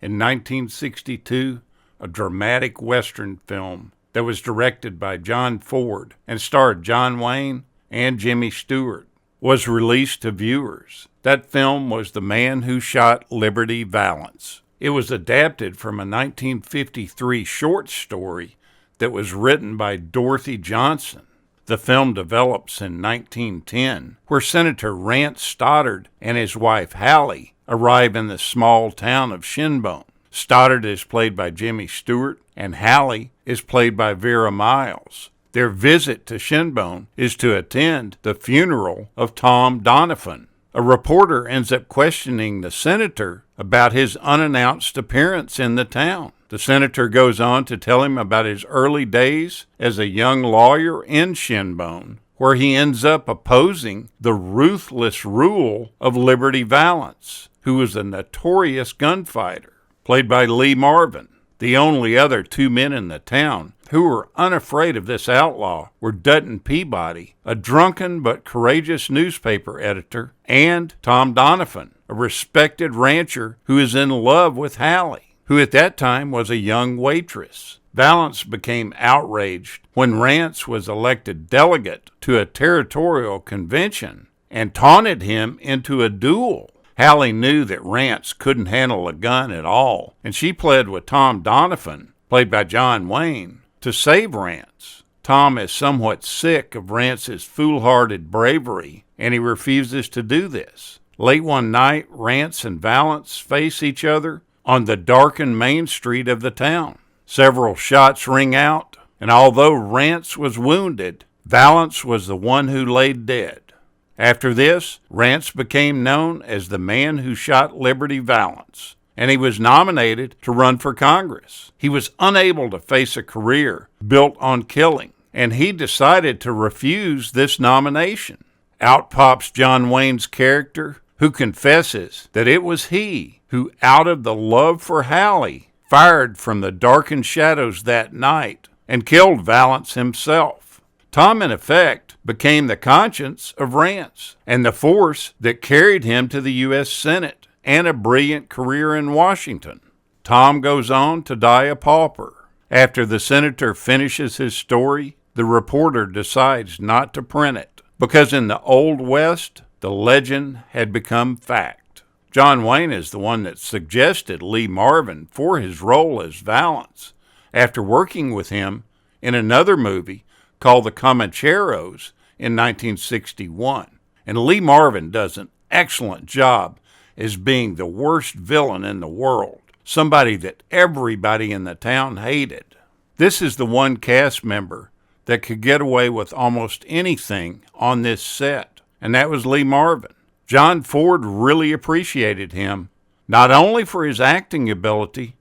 in 1962, a dramatic Western film that was directed by John Ford and starred John Wayne and Jimmy Stewart, was released to viewers. That film was The Man Who Shot Liberty Valance. It was adapted from a 1953 short story that was written by Dorothy Johnson. The film develops in 1910, where Senator Rance Stoddard and his wife Hallie arrive in the small town of Shinbone. Stoddard is played by Jimmy Stewart, and Hallie is played by Vera Miles. Their visit to Shinbone is to attend the funeral of Tom Donovan. A reporter ends up questioning the senator about his unannounced appearance in the town. The senator goes on to tell him about his early days as a young lawyer in Shinbone, where he ends up opposing the ruthless rule of Liberty Valance, who was a notorious gunfighter, played by Lee Marvin. The only other two men in the town who were unafraid of this outlaw were Dutton Peabody, a drunken but courageous newspaper editor, and Tom Donovan, a respected rancher who is in love with Hallie, who at that time was a young waitress. Valance became outraged when Rance was elected delegate to a territorial convention and taunted him into a duel. Hallie knew that Rance couldn't handle a gun at all, and she pled with Tom Donovan, played by John Wayne, to save Rance. Tom is somewhat sick of Rance's foolhardy bravery, and he refuses to do this. Late one night, Rance and Valance face each other on the darkened main street of the town. Several shots ring out, and although Rance was wounded, Valance was the one who lay dead. After this, Rance became known as the Man Who Shot Liberty Valance, and he was nominated to run for Congress. He was unable to face a career built on killing, and he decided to refuse this nomination. Out pops John Wayne's character, who confesses that it was he who, out of the love for Hallie, fired from the darkened shadows that night and killed Valance himself. Tom, in effect, became the conscience of Rance and the force that carried him to the U.S. Senate and a brilliant career in Washington. Tom goes on to die a pauper. After the senator finishes his story, the reporter decides not to print it, because in the Old West, the legend had become fact. John Wayne is the one that suggested Lee Marvin for his role as Valance, after working with him in another movie called The Comancheros in 1961. And Lee Marvin does an excellent job as being the worst villain in the world, somebody that everybody in the town hated. This is the one cast member that could get away with almost anything on this set, and that was Lee Marvin. John Ford really appreciated him, not only for his acting ability,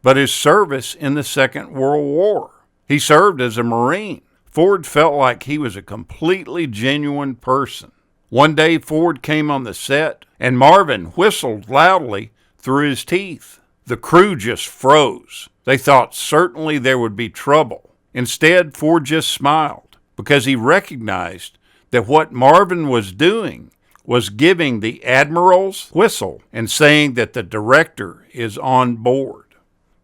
but his service in the Second World War. He served as a Marine. Ford felt like he was a completely genuine person. One day, Ford came on the set, and Marvin whistled loudly through his teeth. The crew just froze. They thought certainly there would be trouble. Instead, Ford just smiled, because he recognized that what Marvin was doing was giving the Admiral's whistle and saying that the director is on board.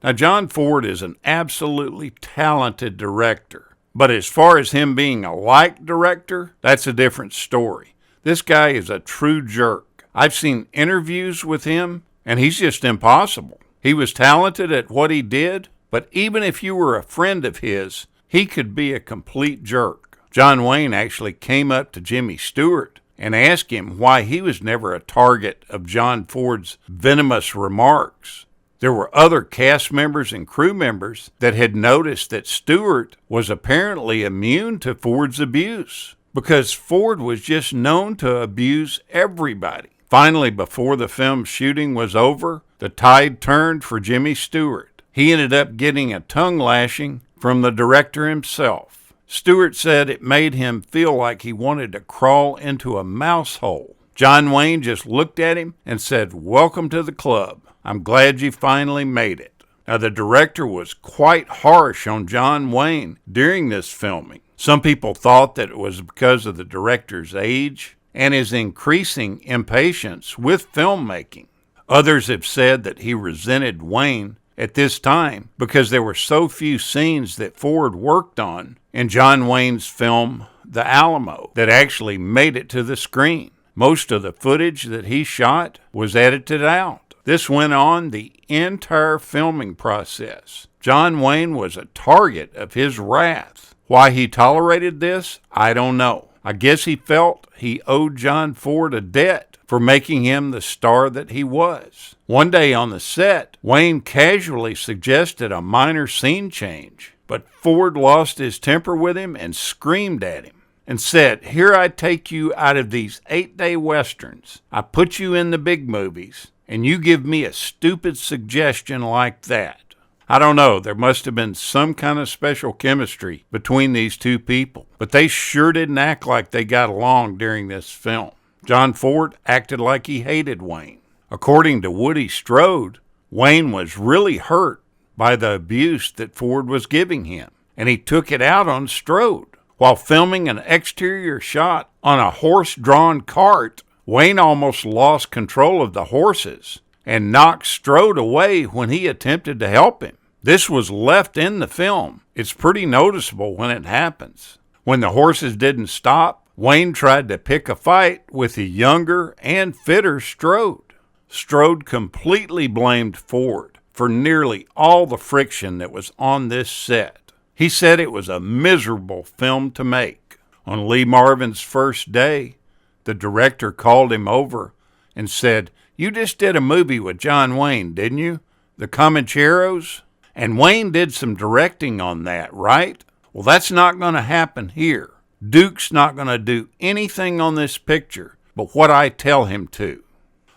Now, John Ford is an absolutely talented director, but as far as him being a like director, that's a different story. This guy is a true jerk. I've seen interviews with him, and he's just impossible. He was talented at what he did, but even if you were a friend of his, he could be a complete jerk. John Wayne actually came up to Jimmy Stewart and asked him why he was never a target of John Ford's venomous remarks. There were other cast members and crew members that had noticed that Stewart was apparently immune to Ford's abuse, because Ford was just known to abuse everybody. Finally, before the film's shooting was over, the tide turned for Jimmy Stewart. He ended up getting a tongue lashing from the director himself. Stewart said it made him feel like he wanted to crawl into a mouse hole. John Wayne just looked at him and said, "Welcome to the club. I'm glad you finally made it." Now, the director was quite harsh on John Wayne during this filming. Some people thought that it was because of the director's age and his increasing impatience with filmmaking. Others have said that he resented Wayne at this time because there were so few scenes that Ford worked on in John Wayne's film The Alamo that actually made it to the screen. Most of the footage that he shot was edited out. This went on the entire filming process. John Wayne was a target of his wrath. Why he tolerated this, I don't know. I guess he felt he owed John Ford a debt for making him the star that he was. One day on the set, Wayne casually suggested a minor scene change, but Ford lost his temper with him and screamed at him and said, "Here I take you out of these 8-day westerns. I put you in the big movies, and you give me a stupid suggestion like that." I don't know, there must have been some kind of special chemistry between these two people, but they sure didn't act like they got along during this film. John Ford acted like he hated Wayne. According to Woody Strode, Wayne was really hurt by the abuse that Ford was giving him, and he took it out on Strode. While filming an exterior shot on a horse-drawn cart, Wayne almost lost control of the horses and knocked Strode away when he attempted to help him. This was left in the film. It's pretty noticeable when it happens. When the horses didn't stop, Wayne tried to pick a fight with the younger and fitter Strode. Strode completely blamed Ford for nearly all the friction that was on this set. He said it was a miserable film to make. On Lee Marvin's first day, the director called him over and said, "You just did a movie with John Wayne, didn't you? The Comancheros? And Wayne did some directing on that, right? Well, that's not going to happen here. Duke's not going to do anything on this picture but what I tell him to."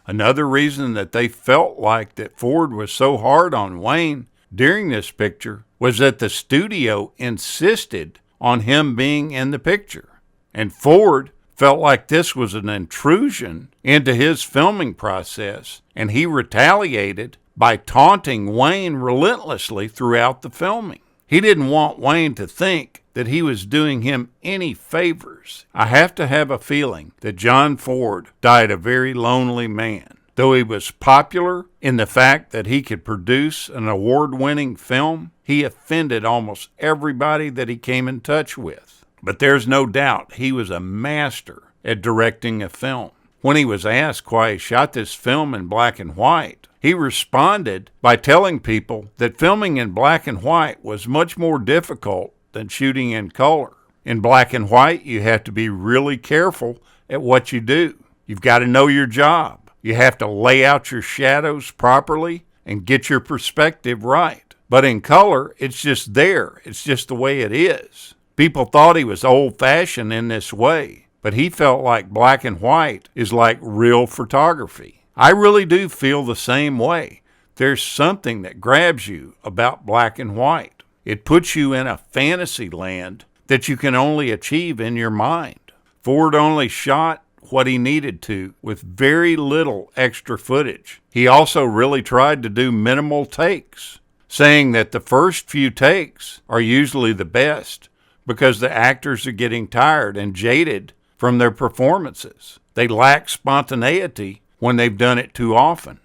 Another reason that they felt like that Ford was so hard on Wayne during this picture was that the studio insisted on him being in the picture. And Ford felt like this was an intrusion into his filming process, and he retaliated by taunting Wayne relentlessly throughout the filming. He didn't want Wayne to think that he was doing him any favors. I have to have a feeling that John Ford died a very lonely man. Though he was popular in the fact that he could produce an award-winning film, he offended almost everybody that he came in touch with. But there's no doubt he was a master at directing a film. When he was asked why he shot this film in black and white, he responded by telling people that filming in black and white was much more difficult than shooting in color. In black and white, you have to be really careful at what you do. You've got to know your job. You have to lay out your shadows properly and get your perspective right. But in color, it's just there. It's just the way it is. People thought he was old-fashioned in this way, but he felt like black and white is like real photography. I really do feel the same way. There's something that grabs you about black and white. It puts you in a fantasy land that you can only achieve in your mind. Ford only shot what he needed to with very little extra footage. He also really tried to do minimal takes, saying that the first few takes are usually the best because the actors are getting tired and jaded from their performances. They lack spontaneity when they've done it too often.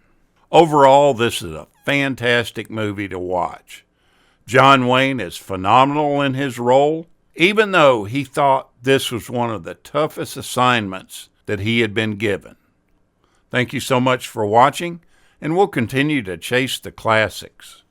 Overall, this is a fantastic movie to watch. John Wayne is phenomenal in his role, even though he thought this was one of the toughest assignments that he had been given. Thank you so much for watching, and we'll continue to chase the classics.